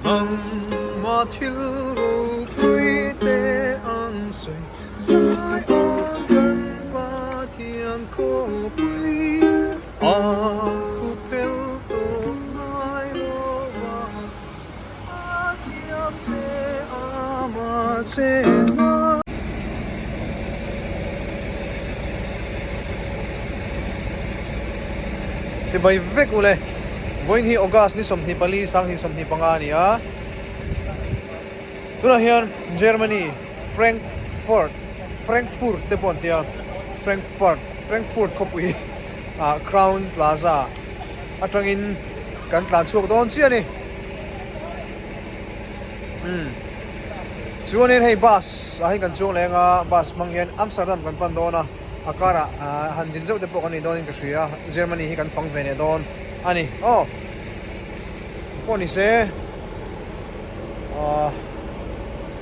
ang mathil pui te ang soi sai on gan pa thian khawpui a khu pel to mai lo wa a siam che ama che na si bai vek ule voin hi August ni som hi pali sang hi som hi pangani a tuna hian Germany Frankfurt te pon tia Frankfurt khawpui Crown Plaza atangin kan tlan chuak don chi ani chuanin hei bus a hin kan chung lenga bus manghian Amsterdam kan pan dona akara han din zau te pok ani donin ka hria Germany hi kan phang ve ne don ani poni se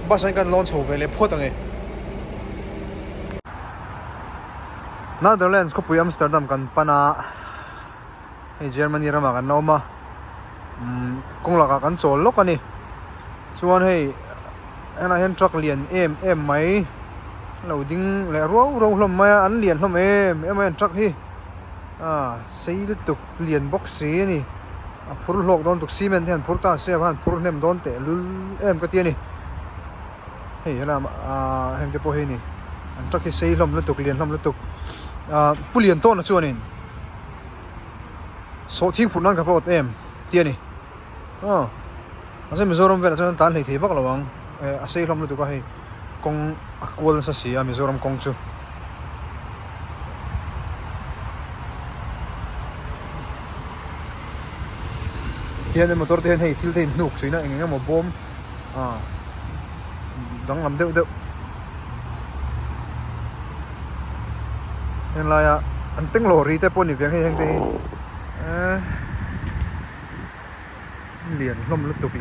bus an kan launch ho ve le photange Netherlands khawpui Amsterdam kan pana hei Germany rama kan noma konglaka kan chol lok ani chuan hei ana hen truck lian em mai loading le ro hlom mai an lian hlom em an truck hi sei lu tuk lian box si ni phur lok don tuk cement hen phur ta se han phur nem don te lul em ka ti ni hei hala hen te po hi ni an truck hi sei hlom lu tuk lian hlom lu tuk pulian to na chuanin so thing phur nan ka vot em ti ni ase Mizoram vel chuan tan hlei thei bak lawang a sei hlom lu tuk a hei kong akwal sa siya Mizoram kong chu tiyan motor tiyan hei thil thein nuk sina engenge mo bom dang lam deuh hen la ya an teng lorry te pon ni veng heng te hi lian hlom lutuk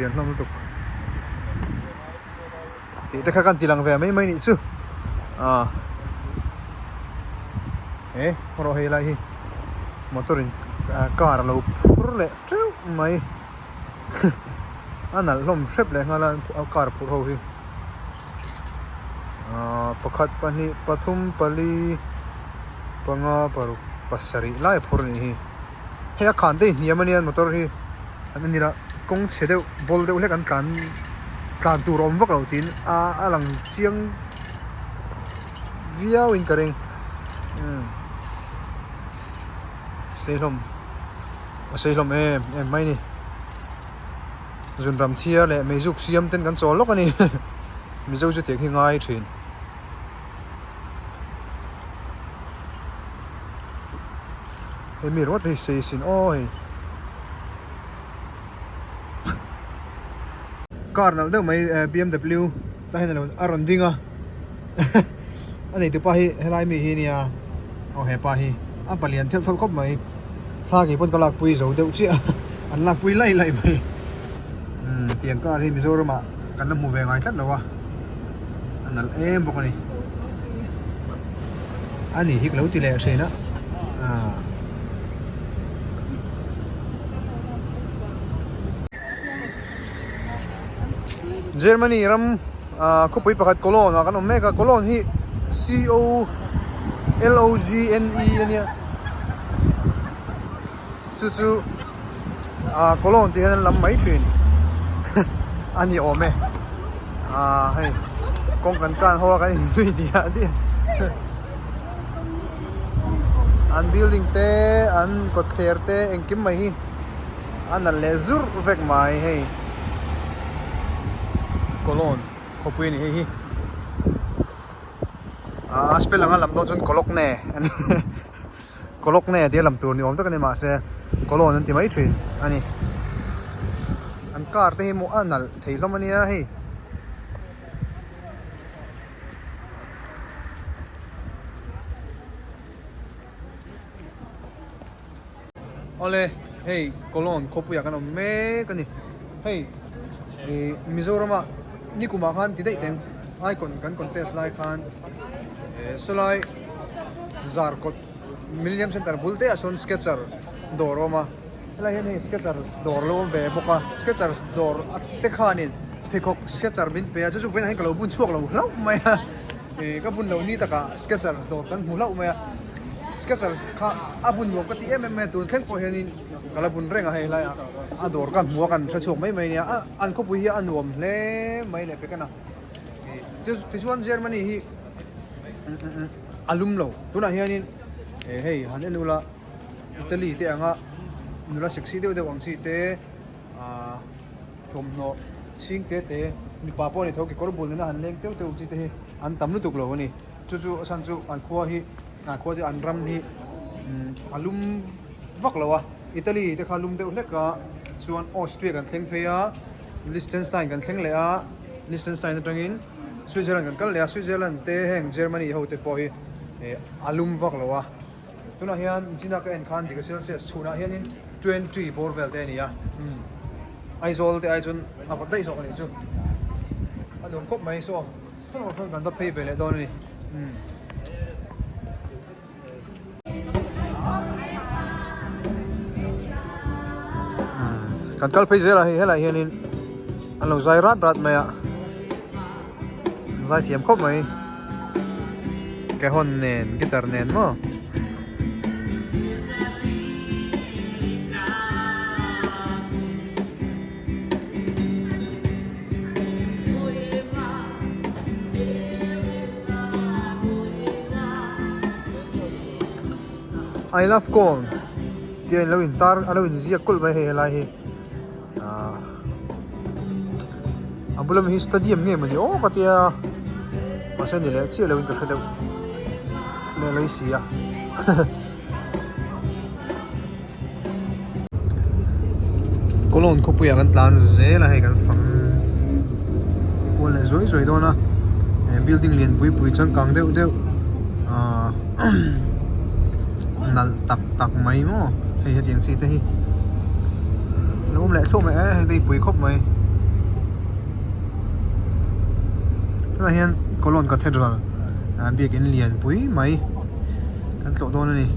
ti te kha kan tilang ve mai ni chu ro hei lai hi motorin car lo phur le chu mai anal hlom shrep le ngala car phur ho hi pakhat pani pathum pali panga paru pasari lai phur ni hi he khan de hiamanian motor hi anira kong chedeu bol deuh le kan tlan tur om vak lo tin alang chiang viau in kareng seilom em mai ni zun ram thia le meizuk siam ten kan chol lok ani mizo chu tek hi ngai thin emir what they say sin oi car nal deuh mai BMW ta hen lo aron dinga ani tu pa hi helai mi hi nia he pa hi palian thel thol khop mai sa gi pon kalak pui zo deuh chi an lak pui lai mai tiang car hi Mizoram kan mu ve ngai tlat lawa anal em bok ani hi lo ti le thena Germany ram khawpui pakhat Cologne kan mega Cologne hi COLOGNE ania chu Cologne ti han lam mai thin ani ome hei kong kan ho kan zui dia di an building te an kotler te engkim mai hi an lezur vek mai hei Cologne khawpui ni hi spell anga lam don chun Cologne ani Cologne dia lam tur ni om tak ani ma se Cologne an ti mai thin ani an car te hi mo anal theilom ania hi ole hei Cologne khawpui kan me kani hei Mizoram ni kuma khan ti dei teng icon kan contest lai khan solai zarkot Milliam Center bulte ason sketcher doroma là hiện nay Skechers door lo về bốc à Skechers door te khanin phekok Skechers bin pe chu chu ven hein kalo bun chuak lo mai ka bun lo ni taka Skechers door kan mu lo mai Skechers kha abun lo ka ti tun khen ko hianin kala bun renga hei la a door kan mu kan tha chuak mai nia an ko pui hi anuam hle mai le pe kana ti chuan Germany hi alum lo tuna hianin hei han enula Italy te anga nula sexy de wang chi te thom no ching te mi pa po ni thoki kor bul na han leng te chi te hi an tam lu tuk lo ni chu san chu an khuwa hi khuwa de an ram ni alum vak lo wa Italy te khalum de hleka chuan Austria kan thleng pheya Liechtenstein kan thleng le a Liechtenstein atangin Switzerland kan kal le a Switzerland te heng Germany ho te po hi alum vak lo wa tuna hian china ka en khan diga Celsius chuna hianin 23 bor vel te nia aizol te aizun apatai so ani chu adon kop mai so so kan da pay bele don ni kan kal pay zera hi hela hianin alo zai rat mai a zai thiam kop mai ke hon nen gitar nen mo I love Cologne. Dia lawin tar alawin zia kul mai he lai he. Ambulam hi stadium nge mani oh katia. Masa ni le chi lawin ka khadau. Le lai sia. Cologne ko puya kan tlan ze la he kan fang. Ko le zoi dona. Building lian pui chang kang deu. Nal tak mai mo hei hetiang si te hi lom le thlo mai hei dei pui khop mai la hian Cologne Cathedral biak in lian pui mai kan tlo don ani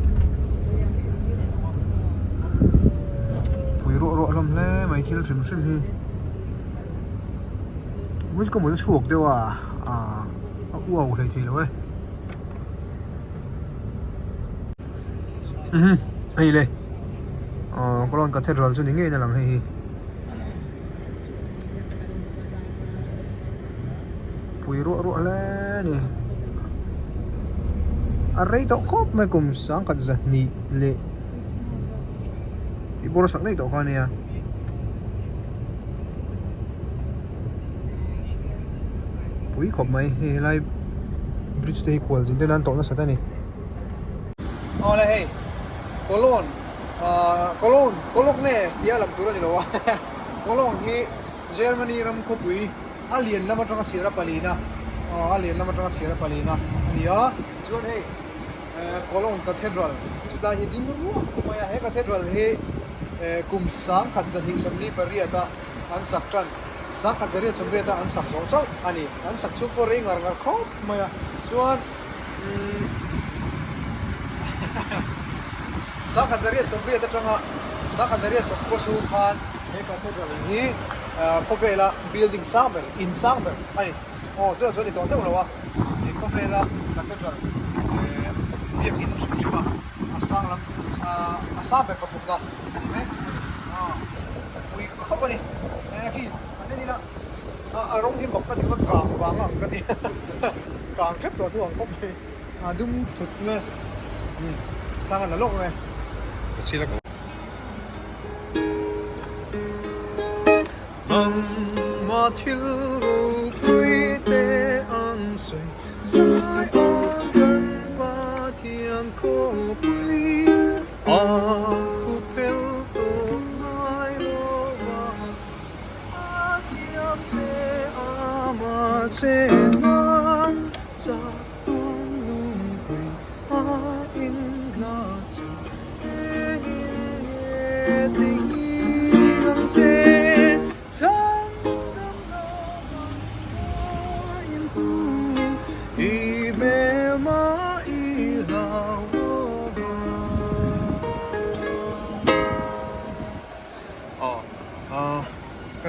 pui ro lom le mai thil thrim hi mus ko mo chuak dewa uau hlei thei lo hay le Cologne Cathedral chu ni nge na lang hi pui ro le ni array to khop mai kum sang kat za ni le I bor sak nei to kha nia pui khop mai he lai bridge te equal jin nan to na sa ta ni ola hey Cologne ne ya lam tura ni lo wa Cologne hi Germany ram khopui alien lama tanga sira palina alien lama tanga sira palina ya chuan hey Cologne Cathedral chuta hi ding ru maya he cathedral he kum sang khat zan hing samli pariata an saktan sang khat zari samriata an sak so ani an sak chu po ring ngar khop maya chuan Saka Zaria Sombria Tanga Saka Zaria Sokosu Khan Cathedral hi Kovela building Samber in Samber ani tu zo ni to lo ni Kovela Cathedral biak in Shima asang lam Samber pathukda ani me ui khopani ki ani la arong hi bakka di ka bang ang ka ti kang khep to tu ang kop dum thut me tangan na lok me Chila ko. Ma thil ro pui te an soi zai on gan pa thian ko pui a khu pel to mai lo wa a siam se a ma che na sa ton lung pui a in na che tình yêu chế chân tâm đó yên vui y bê má y lao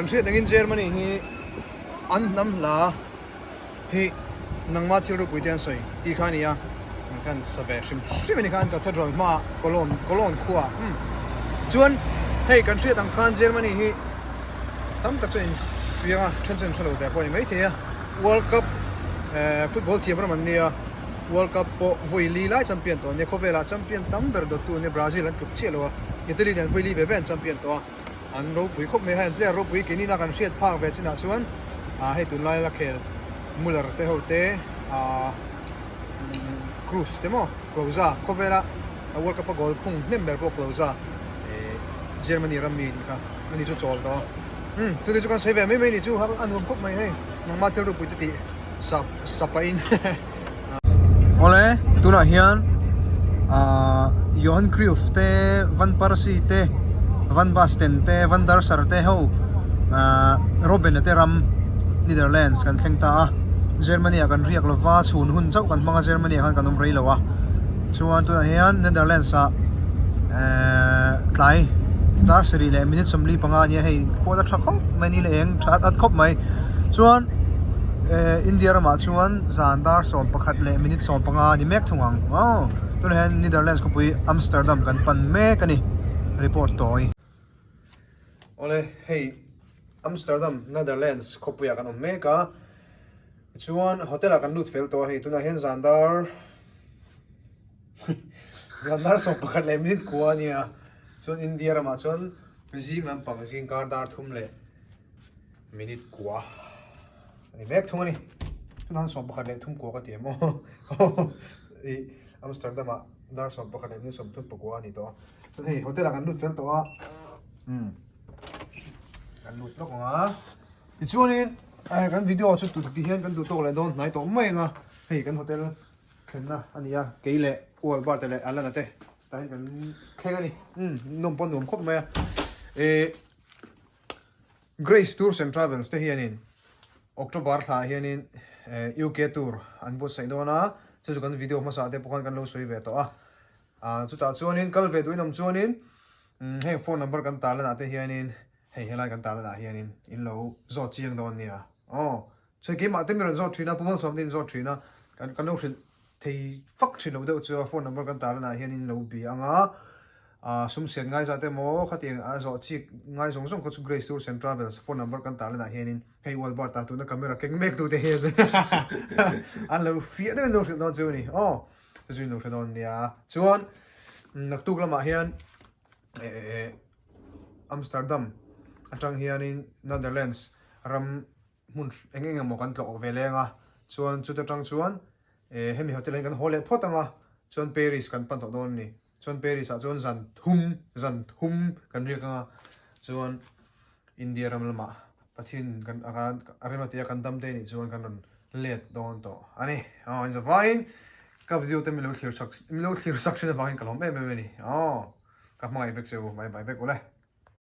country tengin Germany hi an nam la hi nangma thil ru puitian soi ti khania kan save sim ni kan ta thadrol ma Cologne khuwa chuan hei country tang khan Germany hi tam tak chen fianga chen thalo da poni mai thia World Cup football team raman nia World Cup po voili lai champion to ne khovela champion tamber do tu ne Brazil an kup chelo Italy dan voili ve ven champion to an ro pui khop me han tle ro pui kini na kan hriat phak ve china chuan hei tun lai la khel Muller te hote Cruz temo closa khovela World Cup goal khung number po closa Germany rammi ni ka ani chu chol to tu de chu kan sei ve mai ni chu ha an khop mai hei ma thil ro pui ti sapain ole tuna hian Johan Cruyff te Van Persie te Van Basten te Van der Sar te ho Robben te ram Netherlands kan thlengta Germany kan riak lova chhun hun chau kan manga Germany kan rei lowa chuan tuna hian Netherlands tlai dar seri le minute somli panga ni hei khoda thakho mani le eng that at khop mai chuan India rama chuan zandar som pakhat le minute som panga ni mek thungang tun hen Netherlands ko pui Amsterdam kan pan me kani report toy ole hey Amsterdam Netherlands ko pui kan me ka chuan hotel kan lut fel to hey tun hen zandar som pakhat le minute ko ania chuan India rama chuan jing lam pang jing kar dar thum le minute kwa ani mek thungani tunan som pakhat le thum ko ka ti mo Amsterdam dar som pakhat le ni som thum pakwa ni to chuan hei hotel kan lut fel to kan lut lok nga chuanin kan video chu tu ti hian kan du to le don nai to mai nga hei kan hotel thenna ania keile wall bar te le alana te tai kan thengani nom pon nom khop mai Grace Tours and Travels te hianin October tha hianin UK tour an bu sai dona chu kan video ma sa te pokhan kan lo soi ve to chu ta chuanin kal ve duinom chuanin hei phone number kan ta la na te hianin hei helai kan ta la na hianin in lo zo chiang don nia so ke ma te mi ron zo thina pumal som din zo thina kan lo thei fak thilo de chu phone number kan ta la na hianin lo bi anga sum sen ngai za te mo khatiang zo chi ngai zong zong ko chu Grace Tours and Travels phone number kan ta la na hianin hei wall bar ta tu na camera keng mek tu te he an lo fia de no no chu ni chu no don nia chuan nak tu lama hian Amsterdam atang hianin Netherlands ram mun engeng mo kan tlo velenga chuan chu ta tang chuan hemi hotel kan hole photanga chuan Paris kan pan to don ni chuan Paris chuan zan thum kan ri ka chuan India ram lama pathin kan arimatia kan dam te ni chuan kan let don to ani in the vine ka video te mi lo clear section vine kalom me ni ka mai vek se mai bai vek ole